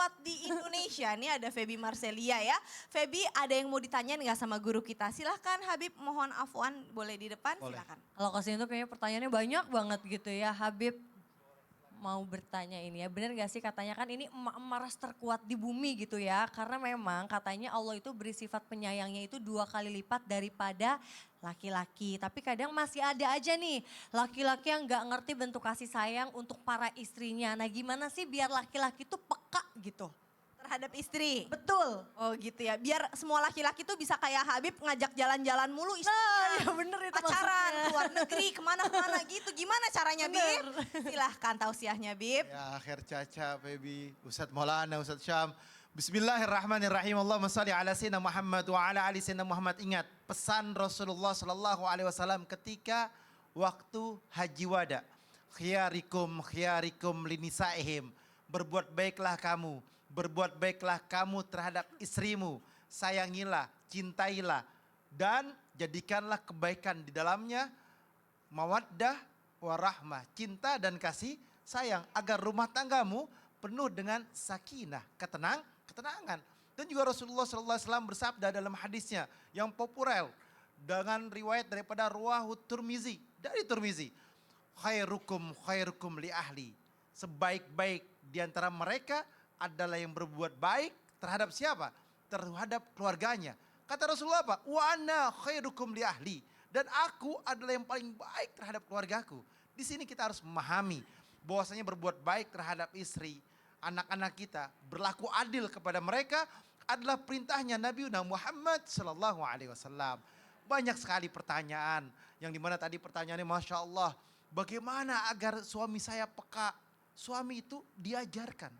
terkuat di Indonesia. Nih ada Feby Marcelia ya. Feby, ada yang mau ditanyain nggak sama guru kita? Silahkan Habib, mohon afwan boleh di depan, Boleh. silahkan. Kalau kesini tuh kayaknya pertanyaannya banyak banget gitu ya. Habib mau bertanya ini ya, bener gak sih katanya kan ini emak-emak ras terkuat di bumi gitu ya. Karena memang katanya Allah itu beri sifat penyayangnya itu 2 kali lipat daripada laki-laki. Tapi kadang masih ada aja nih laki-laki yang gak ngerti bentuk kasih sayang untuk para istrinya. Nah gimana sih biar laki-laki tuh peka gitu? Terhadap istri. Betul. Oh gitu ya, biar semua laki-laki tuh bisa kayak Habib ngajak jalan-jalan mulu Nah istrinya. ya bener itu Pacaran, maksudnya. keluar negeri, kemana-kemana gitu. Gimana caranya Bib? Silahkan tausiahnya Bib. Ya akhir Caca, Feby, Ustadz Maulana, Ustadz Syam. Bismillahirrahmanirrahim. Allahumma salli ala sayyidina Muhammad wa ala ali sayyidina Muhammad. Ingat pesan Rasulullah sallallahu alaihi wasallam ketika waktu haji wada. Khiyarikum linisaihim. Berbuat baiklah kamu terhadap istrimu. Sayangilah, cintailah dan jadikanlah kebaikan di dalamnya. Mawaddah warahmah, cinta dan kasih sayang agar rumah tanggamu penuh dengan sakinah, ketenangan. Dan juga Rasulullah SAW bersabda dalam hadisnya yang populer dengan riwayat daripada Ruwahut Turmizi, dari Turmizi, khairukum li ahli. Sebaik-baik di antara mereka adalah yang berbuat baik terhadap siapa? Terhadap keluarganya. Kata Rasulullah apa? Wa ana khairukum li ahli. Dan aku adalah yang paling baik terhadap keluargaku. Di sini kita harus memahami bahwasanya berbuat baik terhadap istri, anak-anak kita, berlaku adil kepada mereka adalah perintahnya Nabi Muhammad sallallahu alaihi wasallam. Banyak sekali pertanyaan yang dimana tadi pertanyaannya Masya Allah. Bagaimana agar suami saya peka? Suami itu diajarkan.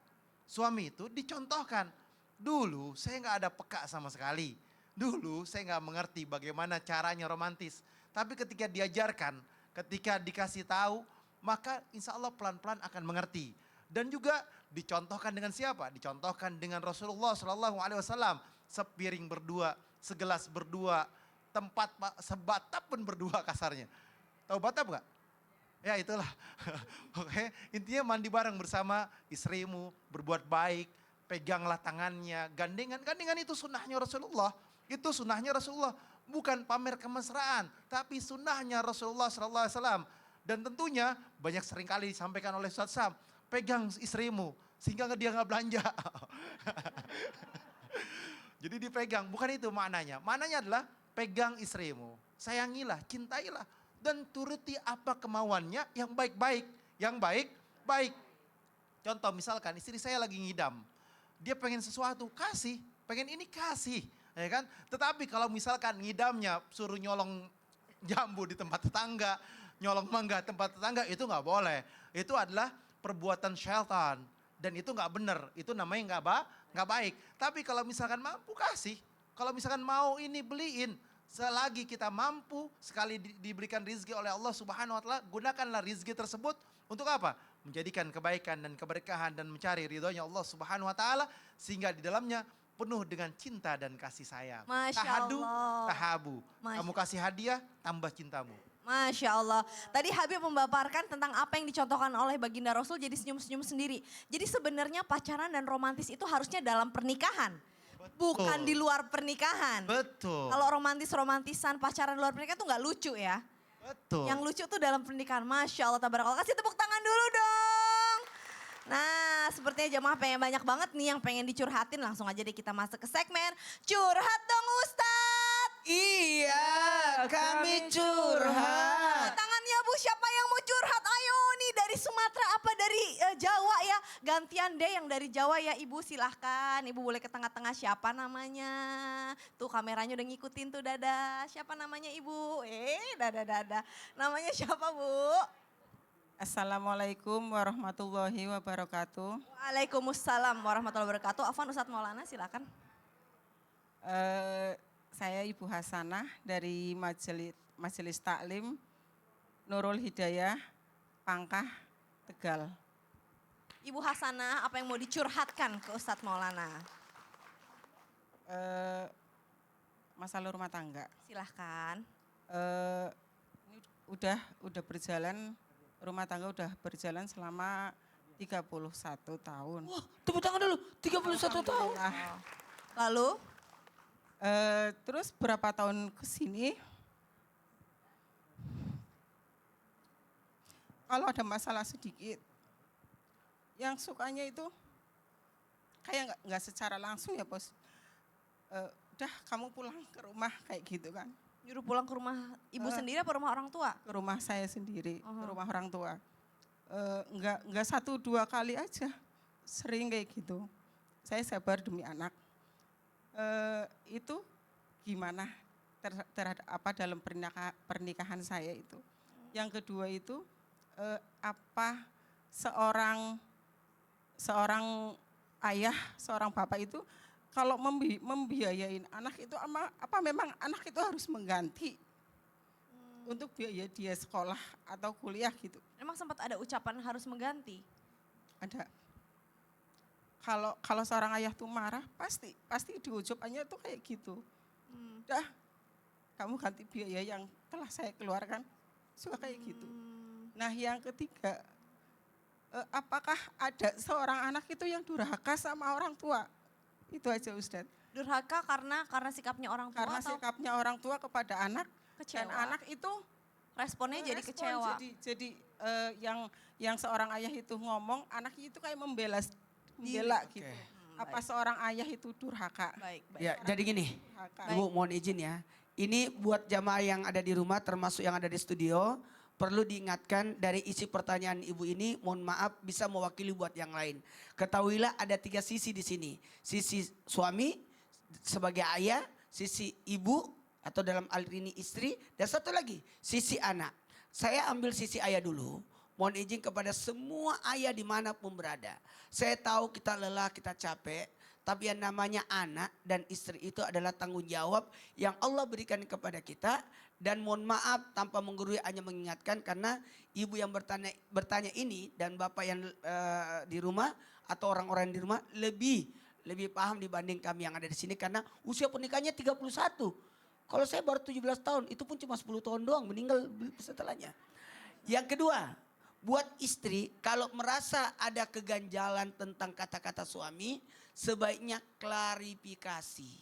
Suami itu dicontohkan. Dulu saya nggak ada peka sama sekali. Dulu saya nggak mengerti bagaimana caranya romantis. Tapi ketika diajarkan, ketika dikasih tahu, maka insya Allah pelan-pelan akan mengerti. Dan juga dicontohkan dengan siapa? Dicontohkan dengan Rasulullah Shallallahu Alaihi Wasallam. Sepiring berdua, segelas berdua, tempat sebatap pun berdua kasarnya. Tahu batap nggak? Ya itulah. Oke, intinya mandi bareng bersama istrimu, berbuat baik, peganglah tangannya, gandengan. Gandengan itu sunnahnya Rasulullah. Itu sunnahnya Rasulullah. Bukan pamer kemesraan, tapi sunnahnya Rasulullah SAW. Dan tentunya banyak seringkali disampaikan oleh Ustaz Sam, pegang istrimu sehingga dia nggak belanja. Jadi dipegang, bukan itu maknanya. Maknanya adalah pegang istrimu, sayangilah, cintailah. Dan turuti apa kemauannya yang baik-baik. Yang baik-baik. Contoh misalkan istri saya lagi ngidam. Dia pengen sesuatu, kasih. Pengen ini kasih. Ya kan? Tetapi kalau misalkan ngidamnya suruh nyolong jambu di tempat tetangga. Nyolong mangga tempat tetangga itu gak boleh. Itu adalah perbuatan syaitan. Dan itu gak benar. Itu namanya gak baik. Tapi kalau misalkan mampu kasih. Kalau misalkan mau ini beliin. Selagi kita mampu, sekali diberikan rizki oleh Allah Subhanahu wa Ta'ala, gunakanlah rizki tersebut untuk apa? Menjadikan kebaikan dan keberkahan dan mencari ridhonya Allah Subhanahu wa Ta'ala, sehingga di dalamnya penuh dengan cinta dan kasih sayang. Masya Tahadu, Allah. tahabu. Kamu kasih hadiah, tambah cintamu. Masya Allah. Tadi Habib membaparkan tentang apa yang dicontohkan oleh baginda Rasul jadi senyum-senyum sendiri. Jadi sebenarnya pacaran dan romantis itu harusnya dalam pernikahan. Betul. Bukan di luar pernikahan. Betul. Kalau romantisan pacaran luar pernikahan tuh nggak lucu ya. Betul. Yang lucu tuh dalam pernikahan. Masya Allah, tabarakallah. Kasih tepuk tangan dulu dong. Nah, sepertinya jemaah pengen banyak banget nih yang pengen dicurhatin. Langsung aja deh kita masuk ke segmen Curhat Dong Ustadz. Iya, kami curhat. Tangannya Bu, siapa yang mau curhat? Ayo nih dari Sumatera apa dari Jawa ya? Gantian deh yang dari Jawa ya Ibu, silahkan. Ibu boleh ke tengah-tengah, siapa namanya? Tuh kameranya udah ngikutin tuh, dadah. Siapa namanya Ibu? Dadah. Namanya siapa Bu? Assalamualaikum warahmatullahi wabarakatuh. Waalaikumsalam warahmatullahi wabarakatuh. Afwan Ustadz Maulana silakan. Saya Ibu Hasanah dari Majelis Taklim Nurul Hidayah, Pangkah, Tegal. Ibu Hasanah, apa yang mau dicurhatkan ke Ustadz Maulana? Masalah rumah tangga. Silahkan. Ini udah berjalan, rumah tangga udah berjalan selama 31 tahun. Wah, tepuk tangan dulu. 31 1 tahun. Alhamdulillah. Lalu Terus berapa tahun ke sini, kalau ada masalah sedikit, yang sukanya itu kayak nggak secara langsung ya bos. Udah kamu pulang ke rumah kayak gitu kan. nyuruh pulang ke rumah ibu sendiri apa rumah orang tua? Ke rumah saya sendiri, ke Oh. rumah orang tua. Nggak 1-2 kali aja, sering kayak gitu. Saya sabar demi anak. Itu gimana terhadap apa dalam pernikahan saya itu. Yang kedua itu apa seorang ayah, seorang bapak itu kalau membiayain anak itu apa memang anak itu harus mengganti untuk biaya dia sekolah atau kuliah gitu. Emang sempat ada ucapan harus mengganti? Ada. Kalau seorang ayah tuh marah, pasti di ucapannya tuh kayak gitu. Udah, kamu ganti biaya yang telah saya keluarkan. Suka kayak gitu. Nah yang ketiga, apakah ada seorang anak itu yang durhaka sama orang tua? Itu aja Ustadz. Durhaka karena sikapnya orang tua Karena atau sikapnya orang tua kepada anak, dan kecewa? anak itu Responnya jadi respon, kecewa. Jadi yang seorang ayah itu ngomong, anaknya itu kayak membela gitu. Apa seorang ayah itu durhaka? Baik, baik. Ya, jadi gini, Durhaka. Ibu mohon izin ya. Ini buat jamaah yang ada di rumah termasuk yang ada di studio. Perlu diingatkan dari isi pertanyaan Ibu ini, mohon maaf bisa mewakili buat yang lain. Ketahuilah ada 3 sisi di sini. Sisi suami sebagai ayah, sisi ibu atau dalam hal ini istri, dan satu lagi sisi anak. Saya ambil sisi ayah dulu. Mohon izin kepada semua ayah dimanapun berada. Saya tahu kita lelah, kita capek. Tapi yang namanya anak dan istri itu adalah tanggung jawab yang Allah berikan kepada kita. Dan mohon maaf tanpa menggurui hanya mengingatkan karena ibu yang bertanya ini dan bapak yang di rumah atau orang-orang di rumah lebih paham dibanding kami yang ada di sini. Karena usia pernikahannya 31. Kalau saya baru 17 tahun itu pun cuma 10 tahun doang meninggal setelahnya. Yang kedua, buat istri kalau merasa ada keganjalan tentang kata-kata suami, sebaiknya klarifikasi.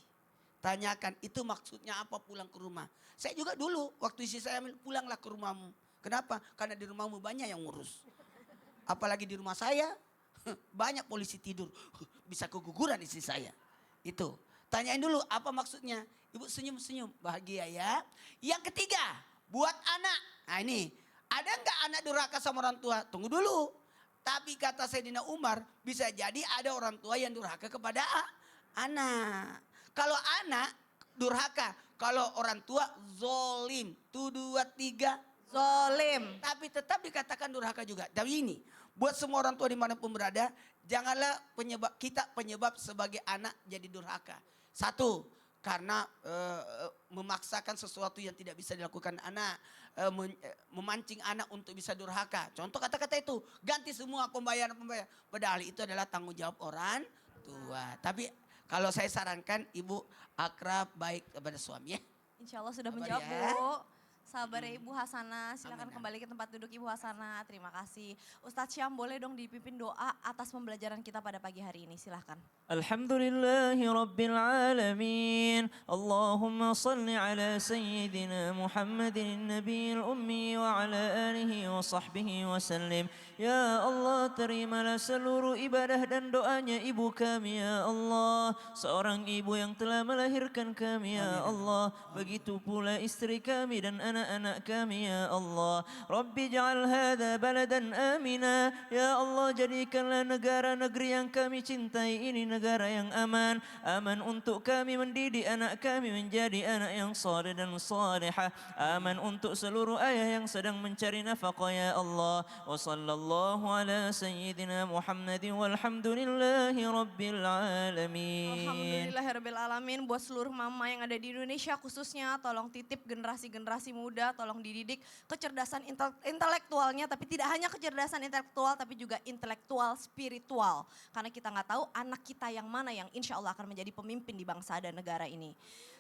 Tanyakan itu maksudnya apa pulang ke rumah. Saya juga dulu waktu istri saya pulanglah ke rumahmu. Kenapa? Karena di rumahmu banyak yang ngurus. Apalagi di rumah saya banyak polisi tidur. Bisa keguguran istri saya. Itu. Tanyain dulu apa maksudnya. Ibu senyum-senyum bahagia ya. Yang ketiga buat anak. Nah ini. Ada enggak anak durhaka sama orang tua? Tunggu dulu. Tapi kata Sayyidina Umar, bisa jadi ada orang tua yang durhaka kepada anak. Kalau anak durhaka, kalau orang tua zolim. 1, 2, 3. Zolim. Tapi tetap dikatakan durhaka juga. Tapi ini, buat semua orang tua dimanapun berada, janganlah penyebab sebagai anak jadi durhaka. 1, karena memaksakan sesuatu yang tidak bisa dilakukan anak. Memancing anak untuk bisa durhaka. Contoh kata-kata itu, ganti semua pembayaran. Padahal itu adalah tanggung jawab orang tua. Tapi kalau saya sarankan ibu akrab baik kepada suami ya. Insya Allah sudah Sabar menjawab ya. Bu. Sabar ya Ibu Hasanah, silakan Amin. kembali ke tempat duduk Ibu Hasanah. Terima kasih. Ustadz Syam boleh dong dipimpin doa atas pembelajaran kita pada pagi hari ini, silahkan. Alhamdulillahi Rabbil Alamin. Allahumma salli ala Sayyidina Muhammadin Nabiil Ummi wa ala alihi wa sahbihi wa sallim. Ya Allah, terimalah seluruh ibadah dan doanya ibu kami ya Allah. Seorang ibu yang telah melahirkan kami ya Allah. Begitu pula istri kami dan anak-anak kami ya Allah. Rabbi ja'al hadha baladan amina. Ya Allah, jadikanlah negara negeri yang kami cintai ini negara yang aman. Aman untuk kami mendidik anak kami menjadi anak yang saleh dan salihah. Aman untuk seluruh ayah yang sedang mencari nafkah ya Allah. Wa sallallahu ala sayyidina Muhammadin walhamdulillahi rabbil alamin. Alhamdulillahirrabbilalamin. Buat seluruh mama yang ada di Indonesia khususnya, tolong titip generasi-generasi muda, tolong dididik kecerdasan intelektualnya, tapi tidak hanya kecerdasan intelektual, tapi juga intelektual spiritual. Karena kita nggak tahu anak kita yang mana yang insya Allah akan menjadi pemimpin di bangsa dan negara ini.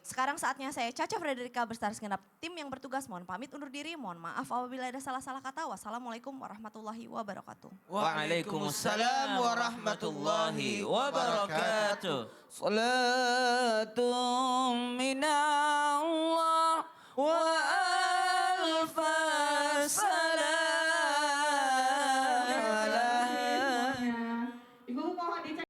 Sekarang saatnya saya Caca Frederika beserta segenap tim yang bertugas mohon pamit undur diri. Mohon maaf apabila ada salah-salah kata. Wassalamualaikum warahmatullahi wabarakatuh. wabarakatuh. Waalaikumsalam warahmatullahi wabarakatuh. Salatum minna